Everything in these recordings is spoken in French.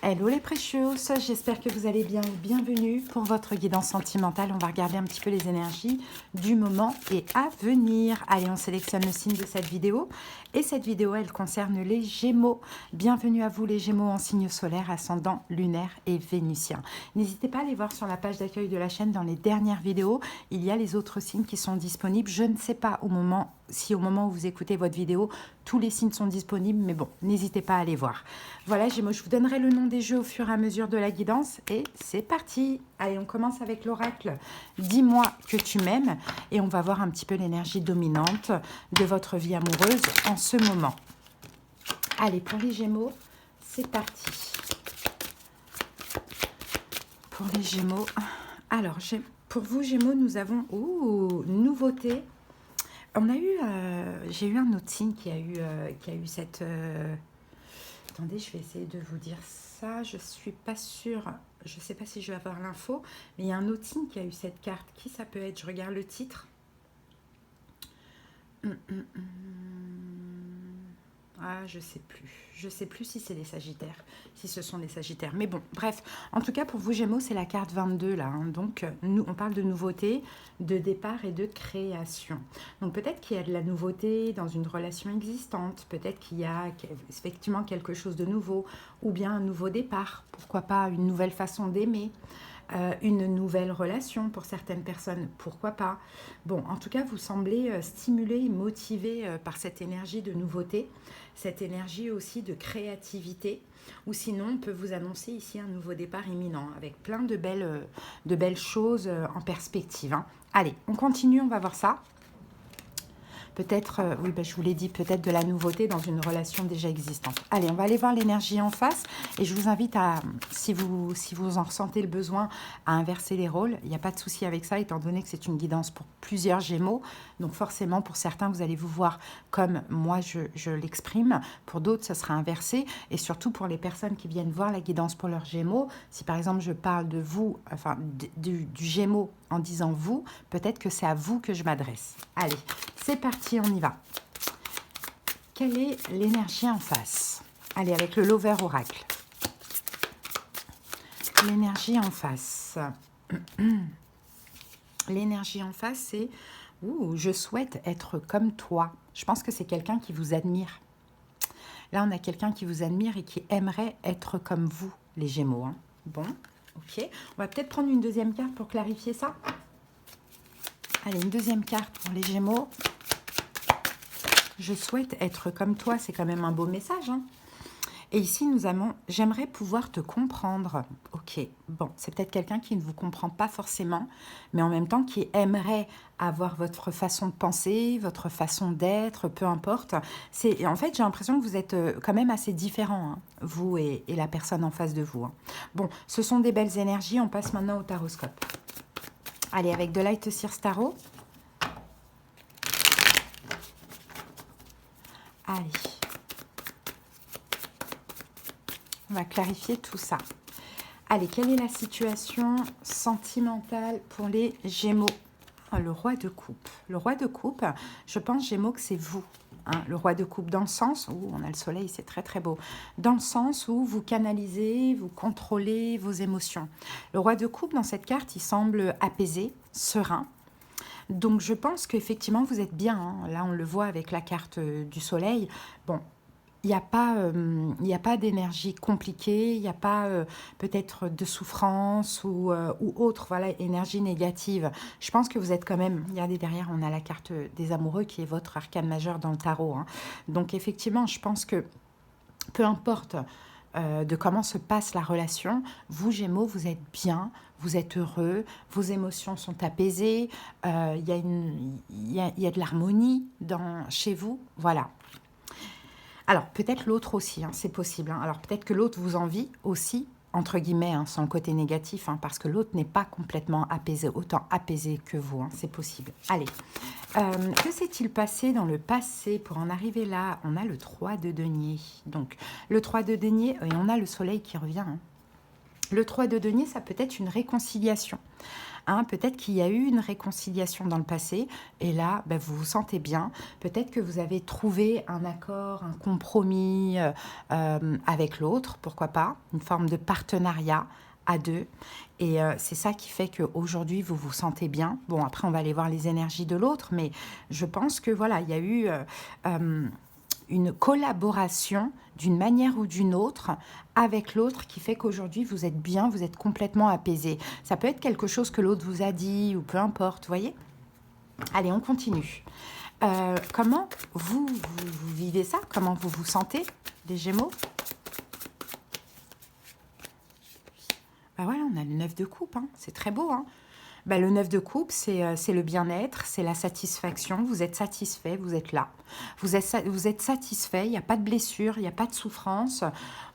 Hello les précieux, j'espère que vous allez bien. Bienvenue pour votre guidance sentimentale. On va regarder un petit peu les énergies du moment et à venir. Allez, on sélectionne le signe de cette vidéo. Et cette vidéo, elle concerne les Gémeaux. Bienvenue à vous les Gémeaux en signe solaire, ascendant, lunaire et vénitien. N'hésitez pas à aller voir sur la page d'accueil de la chaîne dans les dernières vidéos. Il y a les autres signes qui sont disponibles. Je ne sais pas si au moment où vous écoutez votre vidéo, tous les signes sont disponibles, mais bon, n'hésitez pas à aller voir. Voilà, Gémeaux, je vous donnerai le nom des jeux au fur et à mesure de la guidance et c'est parti. Allez, on commence avec l'oracle. Dis-moi que tu m'aimes et on va voir un petit peu l'énergie dominante de votre vie amoureuse en ce moment. Allez, pour les Gémeaux, c'est parti. Pour les Gémeaux, alors, pour vous Gémeaux, nous avons nouveauté. On a eu, j'ai eu un autre signe qui a eu cette... attendez, je vais essayer de vous dire ça. Je suis pas sûre. Je ne sais pas si je vais avoir l'info. Mais il y a un autre signe qui a eu cette carte. Qui ça peut être? Je regarde le titre. Ah, je sais plus. Je sais plus si c'est les Sagittaires, si ce sont les Sagittaires. Mais bon, bref. En tout cas, pour vous Gémeaux, c'est la carte 22 là. Hein. Donc, nous, on parle de nouveauté, de départ et de création. Donc, peut-être qu'il y a de la nouveauté dans une relation existante. Peut-être qu'il y a effectivement quelque chose de nouveau ou bien un nouveau départ. Pourquoi pas une nouvelle façon d'aimer. Une nouvelle relation pour certaines personnes, pourquoi pas. Bon, en tout cas, vous semblez stimulé et motivé par cette énergie de nouveauté, cette énergie aussi de créativité, ou sinon, on peut vous annoncer ici un nouveau départ imminent, avec plein de belles choses en perspective. Hein. Allez, on continue, on va voir ça. Peut-être, oui, ben, je vous l'ai dit, peut-être de la nouveauté dans une relation déjà existante. Allez, on va aller voir l'énergie en face. Et je vous invite à, si vous en ressentez le besoin, à inverser les rôles. Il n'y a pas de souci avec ça, étant donné que c'est une guidance pour plusieurs Gémeaux. Donc forcément, pour certains, vous allez vous voir comme moi, je l'exprime. Pour d'autres, ça sera inversé. Et surtout pour les personnes qui viennent voir la guidance pour leurs Gémeaux, si par exemple, je parle de vous, enfin, du Gémeaux en disant vous, peut-être que c'est à vous que je m'adresse. Allez, c'est parti, on y va. Quelle est l'énergie en face? Allez, avec le Lover Oracle. L'énergie en face. L'énergie en face, c'est « je souhaite être comme toi ». Je pense que c'est quelqu'un qui vous admire. Là, on a quelqu'un qui vous admire et qui aimerait être comme vous, les Gémeaux. Hein. Bon, ok. On va peut-être prendre une deuxième carte pour clarifier ça. Allez, une deuxième carte pour les Gémeaux. Je souhaite être comme toi, c'est quand même un beau message. Hein. Et ici, nous avons « j'aimerais pouvoir te comprendre ». Ok, bon, c'est peut-être quelqu'un qui ne vous comprend pas forcément, mais en même temps qui aimerait avoir votre façon de penser, votre façon d'être, peu importe. En fait, j'ai l'impression que vous êtes quand même assez différents, hein, vous et la personne en face de vous. Hein. Bon, ce sont des belles énergies, on passe maintenant au taroscope. Allez, avec de Light Seers Tarot. Allez. On va clarifier tout ça. Allez, quelle est la situation sentimentale pour les Gémeaux? Le roi de coupe. Le roi de coupe, je pense, Gémeaux, que c'est vous. Hein, le roi de coupe dans le sens où, on a le soleil, c'est très très beau, dans le sens où vous canalisez, vous contrôlez vos émotions. Le roi de coupe, dans cette carte, il semble apaisé, serein. Donc, je pense qu'effectivement, vous êtes bien. Hein. Là, on le voit avec la carte du soleil. Bon, il n'y a pas d'énergie compliquée, il n'y a pas peut-être de souffrance ou autre, voilà, énergie négative. Je pense que vous êtes quand même, regardez derrière, on a la carte des amoureux qui est votre arcane majeur dans le tarot. Hein. Donc effectivement, je pense que peu importe de comment se passe la relation, vous Gémeaux, vous êtes bien, vous êtes heureux, vos émotions sont apaisées, il y a de l'harmonie chez vous, voilà. Alors, peut-être l'autre aussi, hein, c'est possible. Hein. Alors, peut-être que l'autre vous envie aussi, entre guillemets, hein, sans le côté négatif, hein, parce que l'autre n'est pas complètement apaisé, autant apaisé que vous, hein, c'est possible. Allez, que s'est-il passé dans le passé pour en arriver là? On a le 3 de denier. Donc, le 3 de denier, et on a le soleil qui revient. Hein. Le 3 de denier, ça peut être une réconciliation. Hein, peut-être qu'il y a eu une réconciliation dans le passé et là, ben, vous vous sentez bien. Peut-être que vous avez trouvé un accord, un compromis avec l'autre, pourquoi pas, une forme de partenariat à deux. Et c'est ça qui fait qu'aujourd'hui, vous vous sentez bien. Bon, après, on va aller voir les énergies de l'autre, mais je pense que voilà, il y a eu une collaboration d'une manière ou d'une autre avec l'autre qui fait qu'aujourd'hui vous êtes bien, vous êtes complètement apaisé. Ça peut être quelque chose que l'autre vous a dit ou peu importe, vous voyez. Allez, on continue. Comment vous vivez ça? Comment vous vous sentez, les Gémeaux? Ben voilà, on a le 9 de coupe, hein. C'est très beau, hein. Ben, le 9 de coupe, c'est le bien-être, c'est la satisfaction. Vous êtes satisfait, vous êtes là. Vous êtes satisfait, il n'y a pas de blessure, il n'y a pas de souffrance.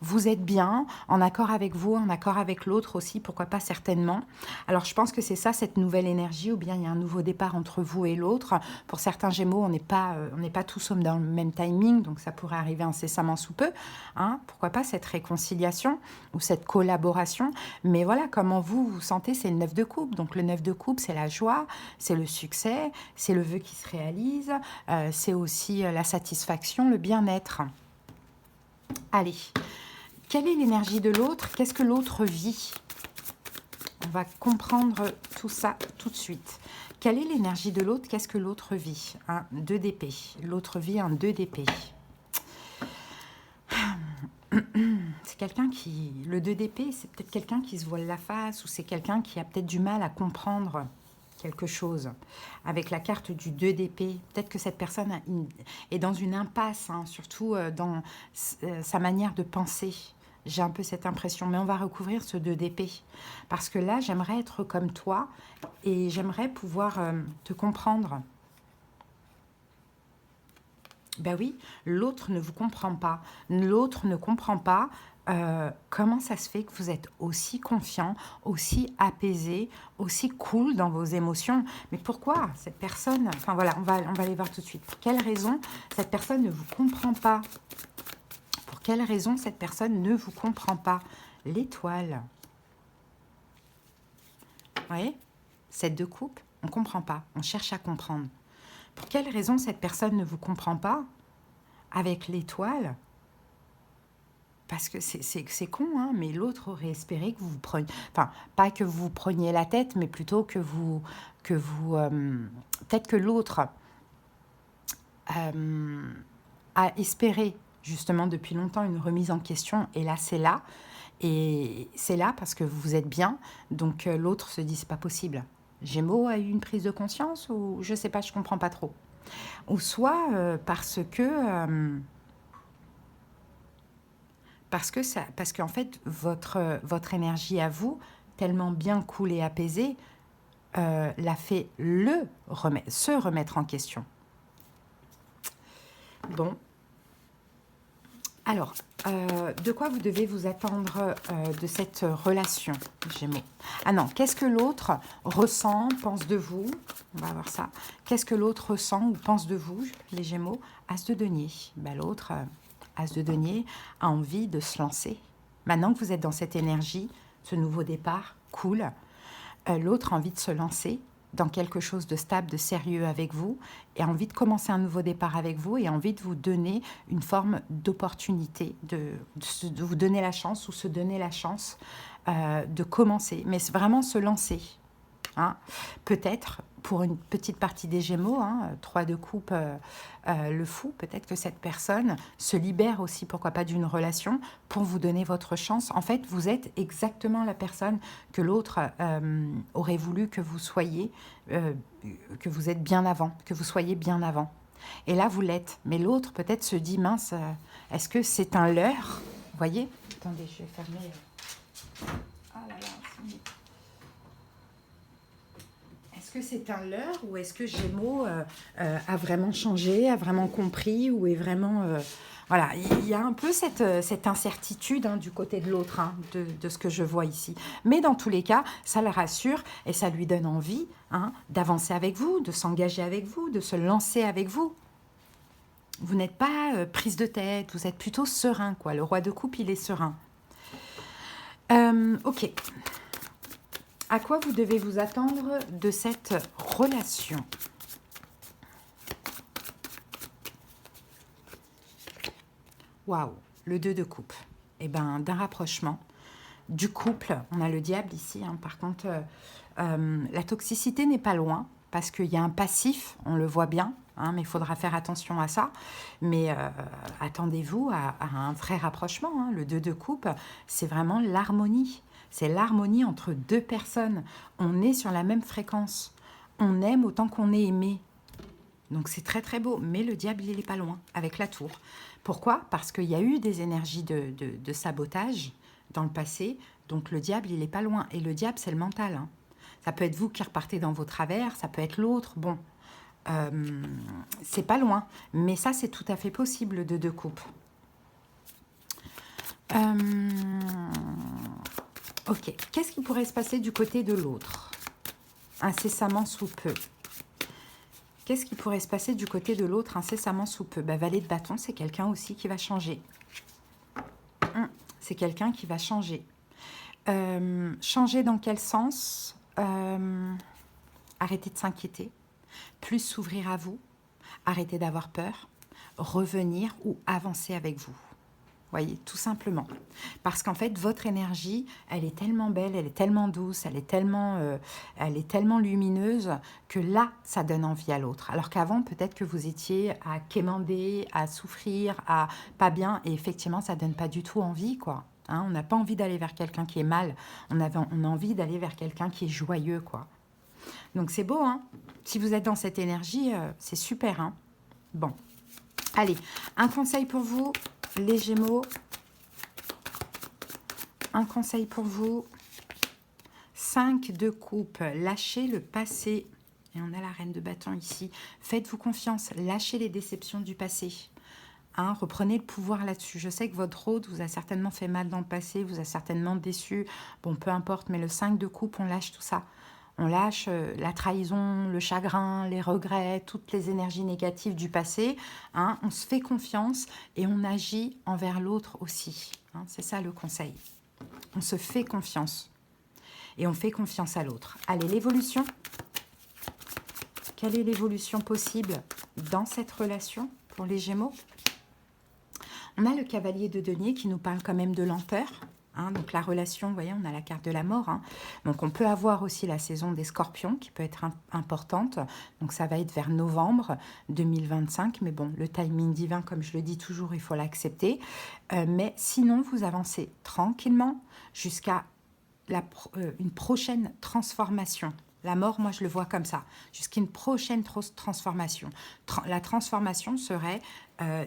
Vous êtes bien, en accord avec vous, en accord avec l'autre aussi, pourquoi pas certainement. Alors, je pense que c'est ça, cette nouvelle énergie, ou bien il y a un nouveau départ entre vous et l'autre. Pour certains Gémeaux, on n'est pas tous dans le même timing, donc ça pourrait arriver incessamment sous peu. Hein. Pourquoi pas cette réconciliation ou cette collaboration. Mais voilà, comment vous vous sentez, c'est le 9 de coupe. Donc, le 9 de coupe, c'est la joie, c'est le succès, c'est le vœu qui se réalise, c'est aussi la satisfaction, le bien-être. Allez, quelle est l'énergie de l'autre? Qu'est-ce que l'autre vit? On va comprendre tout ça tout de suite. Quelle est l'énergie de l'autre? Qu'est-ce que l'autre vit? Un 2 d'épée. L'autre vit un 2 d'épée. C'est quelqu'un qui... Le 2 d'épée, c'est peut-être quelqu'un qui se voile la face ou c'est quelqu'un qui a peut-être du mal à comprendre quelque chose. Avec la carte du 2 d'épée, peut-être que cette personne est dans une impasse, hein, surtout dans sa manière de penser. J'ai un peu cette impression, mais on va recouvrir ce 2 d'épée. Parce que là, j'aimerais être comme toi et j'aimerais pouvoir te comprendre. Ben oui, l'autre ne vous comprend pas. L'autre ne comprend pas comment ça se fait que vous êtes aussi confiant, aussi apaisé, aussi cool dans vos émotions. Mais pourquoi cette personne... Enfin voilà, on va aller voir tout de suite. Pour quelle raison cette personne ne vous comprend pas? Pour quelle raison cette personne ne vous comprend pas? L'étoile. Vous voyez? 7 de coupe, on ne comprend pas. On cherche à comprendre. Pour quelle raison cette personne ne vous comprend pas? Avec l'étoile, parce que c'est con, hein, mais l'autre aurait espéré que vous preniez... Enfin, pas que vous preniez la tête, mais plutôt que vous peut-être que l'autre a espéré, justement, depuis longtemps, une remise en question, et là, c'est là. Et c'est là parce que vous êtes bien, donc l'autre se dit, c'est pas possible. Gémeaux a eu une prise de conscience, ou je sais pas, je comprends pas trop. Ou soit parce qu'en fait, votre énergie à vous, tellement bien cool et apaisée, l'a fait se remettre en question. Bon. Alors, de quoi vous devez vous attendre de cette relation, Gémeaux? Ah non, qu'est-ce que l'autre ressent, pense de vous? On va voir ça. Qu'est-ce que l'autre ressent ou pense de vous, les Gémeaux? As de denier. Ben, l'autre, As de denier, a envie de se lancer. Maintenant que vous êtes dans cette énergie, ce nouveau départ, cool, l'autre a envie de se lancer dans quelque chose de stable, de sérieux avec vous, et a envie de commencer un nouveau départ avec vous, et a envie de vous donner une forme d'opportunité, de vous donner la chance, ou se donner la chance de commencer, mais vraiment se lancer. Hein. Peut-être, pour une petite partie des Gémeaux, 3 de coupe, le fou, peut-être que cette personne se libère aussi, pourquoi pas, d'une relation pour vous donner votre chance. En fait, vous êtes exactement la personne que l'autre aurait voulu que vous soyez, que vous êtes bien avant, que vous soyez bien avant. Et là, vous l'êtes. Mais l'autre, peut-être, se dit, mince, est-ce que c'est un leurre? Vous voyez? Attendez, je vais fermer. Ah là là, est-ce que c'est un leurre ou est-ce que Gémeaux a vraiment changé, a vraiment compris ou est vraiment... Voilà, il y a un peu cette incertitude du côté de l'autre, de ce que je vois ici. Mais dans tous les cas, ça le rassure et ça lui donne envie d'avancer avec vous, de s'engager avec vous, de se lancer avec vous. Vous n'êtes pas prise de tête, vous êtes plutôt serein, quoi. Le roi de coupe, il est serein. Ok. À quoi vous devez vous attendre de cette relation? Waouh, le 2 de coupe. Eh bien, d'un rapprochement, du couple, on a le diable ici. Hein. Par contre, la toxicité n'est pas loin parce qu'il y a un passif, on le voit bien, hein, mais il faudra faire attention à ça. Mais attendez-vous à un vrai rapprochement. Hein. Le 2 de coupe, c'est vraiment l'harmonie. C'est l'harmonie entre deux personnes. On est sur la même fréquence. On aime autant qu'on est aimé. Donc c'est très très beau, mais le diable il n'est pas loin avec la tour. Pourquoi? Parce qu'il y a eu des énergies de sabotage dans le passé, donc le diable il n'est pas loin. Et le diable c'est le mental. Hein. Ça peut être vous qui repartez dans vos travers, ça peut être l'autre, bon, c'est pas loin. Mais ça c'est tout à fait possible de deux coupes. Ok, qu'est-ce qui pourrait se passer du côté de l'autre? Incessamment sous peu. Qu'est-ce qui pourrait se passer du côté de l'autre incessamment sous peu? Valet de bâton, c'est quelqu'un aussi qui va changer. C'est quelqu'un qui va changer. Changer dans quel sens? Arrêter de s'inquiéter. Plus s'ouvrir à vous. Arrêter d'avoir peur. Revenir ou avancer avec vous. Voyez, tout simplement. Parce qu'en fait, votre énergie, elle est tellement belle, elle est tellement douce, elle est tellement lumineuse que là, ça donne envie à l'autre. Alors qu'avant, peut-être que vous étiez à quémander, à souffrir, à pas bien, et effectivement, ça donne pas du tout envie, quoi. Hein, on n'a pas envie d'aller vers quelqu'un qui est mal, on a envie d'aller vers quelqu'un qui est joyeux, quoi. Donc c'est beau, hein. Si vous êtes dans cette énergie, c'est super, hein. Bon, allez, un conseil pour vous. Les Gémeaux, un conseil pour vous. 5 de coupe, lâchez le passé. Et on a la reine de bâton ici. Faites-vous confiance, lâchez les déceptions du passé. Hein, reprenez le pouvoir là-dessus. Je sais que votre hôte vous a certainement fait mal dans le passé, vous a certainement déçu. Bon, peu importe, mais le 5 de coupe, on lâche tout ça. On lâche la trahison, le chagrin, les regrets, toutes les énergies négatives du passé. Hein, on se fait confiance et on agit envers l'autre aussi. Hein, c'est ça le conseil. On se fait confiance et on fait confiance à l'autre. Allez, l'évolution. Quelle est l'évolution possible dans cette relation pour les Gémeaux? On a le cavalier de denier qui nous parle quand même de lenteur. Hein, donc la relation, vous voyez, on a la carte de la mort. Hein. Donc on peut avoir aussi la saison des scorpions qui peut être importante. Donc ça va être vers novembre 2025. Mais bon, le timing divin, comme je le dis toujours, il faut l'accepter. Mais sinon, vous avancez tranquillement jusqu'à une prochaine transformation. La mort, moi, je le vois comme ça, jusqu'à une prochaine transformation. La transformation serait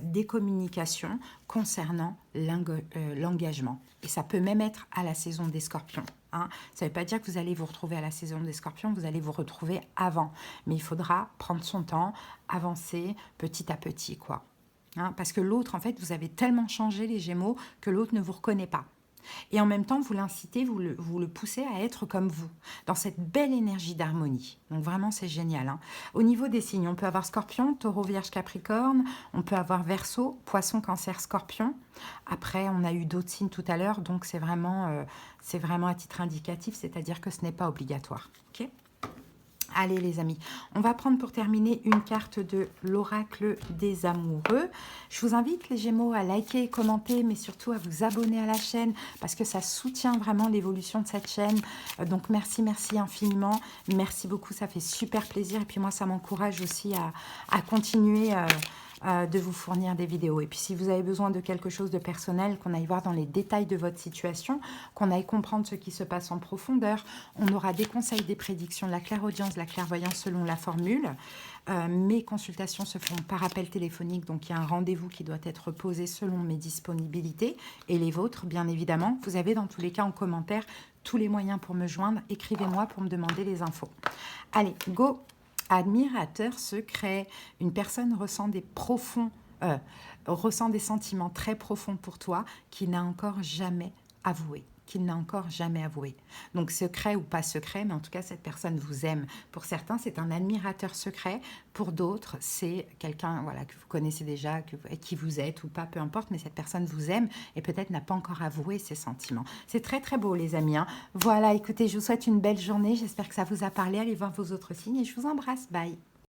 des communications concernant l'engagement. Et ça peut même être à la saison des scorpions. Hein. Ça ne veut pas dire que vous allez vous retrouver à la saison des scorpions, vous allez vous retrouver avant. Mais il faudra prendre son temps, avancer petit à petit, quoi. Hein, parce que l'autre, en fait, vous avez tellement changé, les Gémeaux, que l'autre ne vous reconnaît pas. Et en même temps, vous l'incitez, vous le poussez à être comme vous, dans cette belle énergie d'harmonie. Donc vraiment, c'est génial. Hein. Au niveau des signes, on peut avoir Scorpion, Taureau, Vierge, Capricorne, on peut avoir Verseau, Poisson, Cancer, Scorpion. Après, on a eu d'autres signes tout à l'heure, donc c'est vraiment à titre indicatif, c'est-à-dire que ce n'est pas obligatoire. Ok ? Allez les amis, on va prendre pour terminer une carte de l'oracle des amoureux. Je vous invite les Gémeaux à liker et commenter, mais surtout à vous abonner à la chaîne parce que ça soutient vraiment l'évolution de cette chaîne. Donc merci infiniment. Merci beaucoup, ça fait super plaisir. Et puis moi, ça m'encourage aussi à continuer de vous fournir des vidéos. Et puis si vous avez besoin de quelque chose de personnel, qu'on aille voir dans les détails de votre situation, qu'on aille comprendre ce qui se passe en profondeur, on aura des conseils, des prédictions, de la clairaudience, de la clairvoyance selon la formule. Mes consultations se font par appel téléphonique, donc il y a un rendez-vous qui doit être posé selon mes disponibilités et les vôtres, bien évidemment. Vous avez dans tous les cas en commentaire tous les moyens pour me joindre. Écrivez-moi pour me demander les infos. Allez, go! Admirateur secret, une personne ressent des sentiments très profonds pour toi qui n'a encore jamais avoué. qu'il n'a encore jamais avoué. Donc secret ou pas secret, mais en tout cas cette personne vous aime. Pour certains, c'est un admirateur secret. Pour d'autres, c'est quelqu'un voilà, que vous connaissez déjà, qui vous êtes ou pas, peu importe, mais cette personne vous aime et peut-être n'a pas encore avoué ses sentiments. C'est très très beau les amis, hein. Voilà, écoutez, je vous souhaite une belle journée. J'espère que ça vous a parlé. Allez voir vos autres signes et je vous embrasse. Bye.